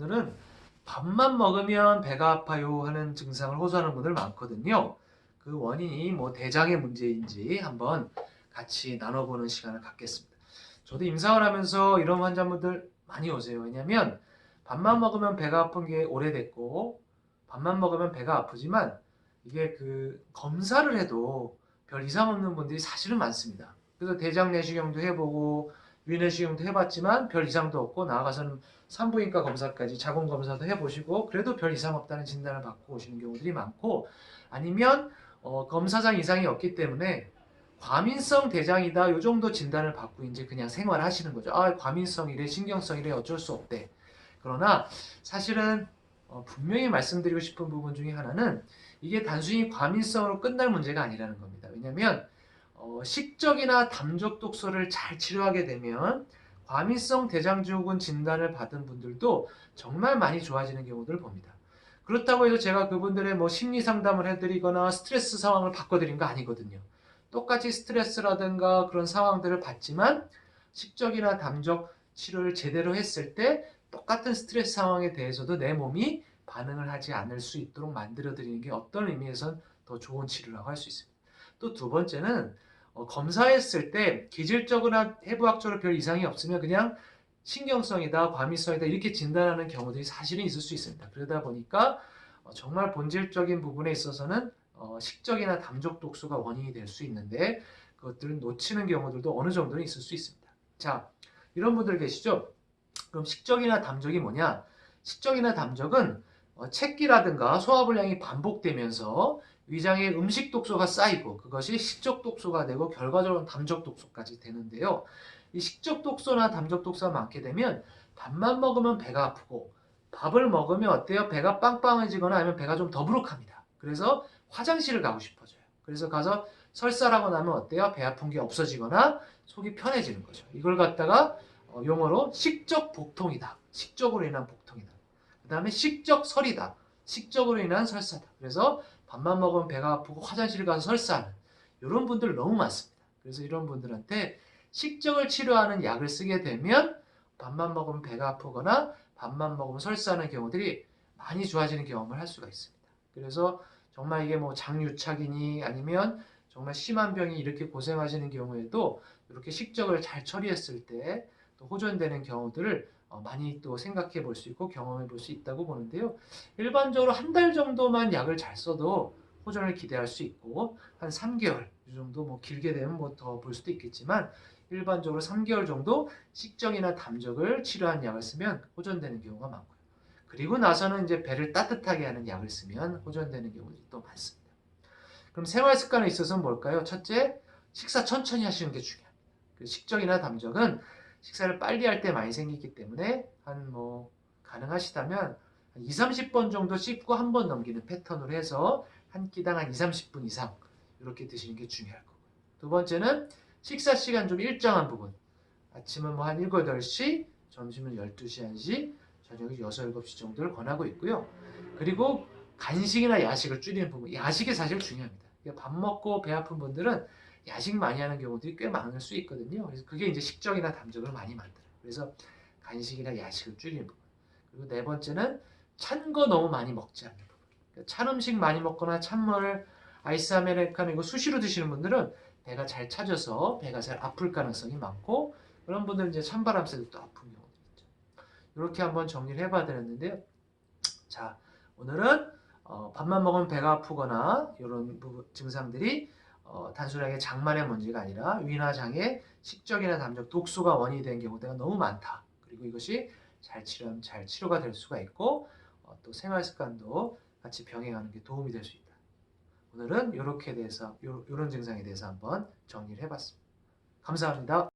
오늘은 밥만 먹으면 배가 아파요 하는 증상을 호소하는 분들 많거든요. 그 원인이 뭐 대장의 문제인지 한번 같이 나눠보는 시간을 갖겠습니다. 저도 임상을 하면서 이런 환자분들 많이 오세요. 왜냐면 밥만 먹으면 배가 아픈 게 오래됐고 밥만 먹으면 배가 아프지만 이게 그 검사를 해도 별 이상 없는 분들이 사실은 많습니다. 그래서 대장 내시경도 해보고 위내시경도 해봤지만 별 이상도 없고 나아가서는 산부인과 검사까지 자궁 검사도 해보시고 그래도 별 이상 없다는 진단을 받고 오시는 경우들이 많고 아니면 검사상 이상이 없기 때문에 과민성 대장이다 요 정도 진단을 받고 이제 그냥 생활하시는 거죠. 아 과민성이래 신경성이래 어쩔 수 없대. 그러나 사실은 분명히 말씀드리고 싶은 부분 중에 하나는 이게 단순히 과민성으로 끝날 문제가 아니라는 겁니다. 왜냐하면 식적이나 담적 독소를 잘 치료하게 되면 과민성 대장증후군 진단을 받은 분들도 정말 많이 좋아지는 경우들을 봅니다. 그렇다고 해서 제가 그분들의 뭐 심리 상담을 해드리거나 스트레스 상황을 바꿔드린 거 아니거든요. 똑같이 스트레스라든가 그런 상황들을 받지만 식적이나 담적 치료를 제대로 했을 때 똑같은 스트레스 상황에 대해서도 내 몸이 반응을 하지 않을 수 있도록 만들어 드리는 게 어떤 의미에선 더 좋은 치료라고 할 수 있습니다. 또 두 번째는 검사했을 때 기질적이나 해부학적으로 별 이상이 없으면 그냥 신경성이다, 과민성이다 이렇게 진단하는 경우들이 사실은 있을 수 있습니다. 그러다 보니까 정말 본질적인 부분에 있어서는 식적이나 담적 독소가 원인이 될 수 있는데 그것들을 놓치는 경우들도 어느 정도는 있을 수 있습니다. 자, 이런 분들 계시죠? 그럼 식적이나 담적이 뭐냐? 식적이나 담적은 체기라든가 소화불량이 반복되면서 위장에 음식 독소가 쌓이고 그것이 식적 독소가 되고 결과적으로 담적 독소까지 되는데요. 이 식적 독소나 담적 독소가 많게 되면 밥만 먹으면 배가 아프고 밥을 먹으면 어때요? 배가 빵빵해지거나 아니면 배가 좀 더부룩합니다. 그래서 화장실을 가고 싶어져요. 그래서 가서 설사하고 나면 어때요? 배 아픈 게 없어지거나 속이 편해지는 거죠. 이걸 갖다가 용어로 식적 복통이다. 식적으로 인한 복통이다. 그 다음에 식적 설이다. 식적으로 인한 설사다. 그래서 밥만 먹으면 배가 아프고 화장실 가서 설사하는 이런 분들 너무 많습니다. 그래서 이런 분들한테 식적을 치료하는 약을 쓰게 되면 밥만 먹으면 배가 아프거나 밥만 먹으면 설사하는 경우들이 많이 좋아지는 경험을 할 수가 있습니다. 그래서 정말 이게 뭐 장유착이니 아니면 정말 심한 병이 이렇게 고생하시는 경우에도 이렇게 식적을 잘 처리했을 때 또 호전되는 경우들을 많이 또 생각해 볼 수 있고 경험해 볼 수 있다고 보는데요. 일반적으로 한 달 정도만 약을 잘 써도 호전을 기대할 수 있고 한 3개월 이 정도 뭐 길게 되면 뭐 더 볼 수도 있겠지만 일반적으로 3개월 정도 식적이나 담적을 치료한 약을 쓰면 호전되는 경우가 많고요. 그리고 나서는 이제 배를 따뜻하게 하는 약을 쓰면 호전되는 경우들이 또 많습니다. 그럼 생활 습관에 있어서는 뭘까요? 첫째, 식사 천천히 하시는 게 중요합니다. 그 식적이나 담적은 식사를 빨리 할 때 많이 생기기 때문에 한 뭐 가능하시다면 2, 30번 정도 씹고 한 번 넘기는 패턴으로 해서 한 끼당 한 2, 30분 이상 이렇게 드시는 게 중요할 거고요. 두 번째는 식사 시간 좀 일정한 부분. 아침은 뭐 한 7, 8시, 점심은 12시, 1시, 저녁은 6, 7시 정도를 권하고 있고요. 그리고 간식이나 야식을 줄이는 부분. 야식이 사실 중요합니다. 밥 먹고 배 아픈 분들은 야식 많이 하는 경우들이 꽤 많을 수 있거든요. 그래서 그게 이제 식적이나 담적을 많이 만들어요. 그래서 간식이나 야식을 줄이는 부분. 그리고 네 번째는 찬 거 너무 많이 먹지 않는 부분. 그러니까 찬 음식 많이 먹거나 찬물, 아이스 아메리카노 이거 수시로 드시는 분들은 배가 잘 차져서 배가 잘 아플 가능성이 많고 그런 분들은 이제 찬바람 쐬도 또 아픈 경우도 있죠. 이렇게 한번 정리를 해봐야 되는데요. 자, 오늘은 밥만 먹으면 배가 아프거나 이런 증상들이 단순하게 장만의 문제가 아니라 위나 장애, 식적이나 담적, 독소가 원인이 된 경우가 너무 많다. 그리고 이것이 잘 치료하면 잘 치료가 될 수가 있고 또 생활 습관도 같이 병행하는 게 도움이 될 수 있다. 오늘은 이렇게 대해서 이런 증상에 대해서 한번 정리를 해봤습니다. 감사합니다.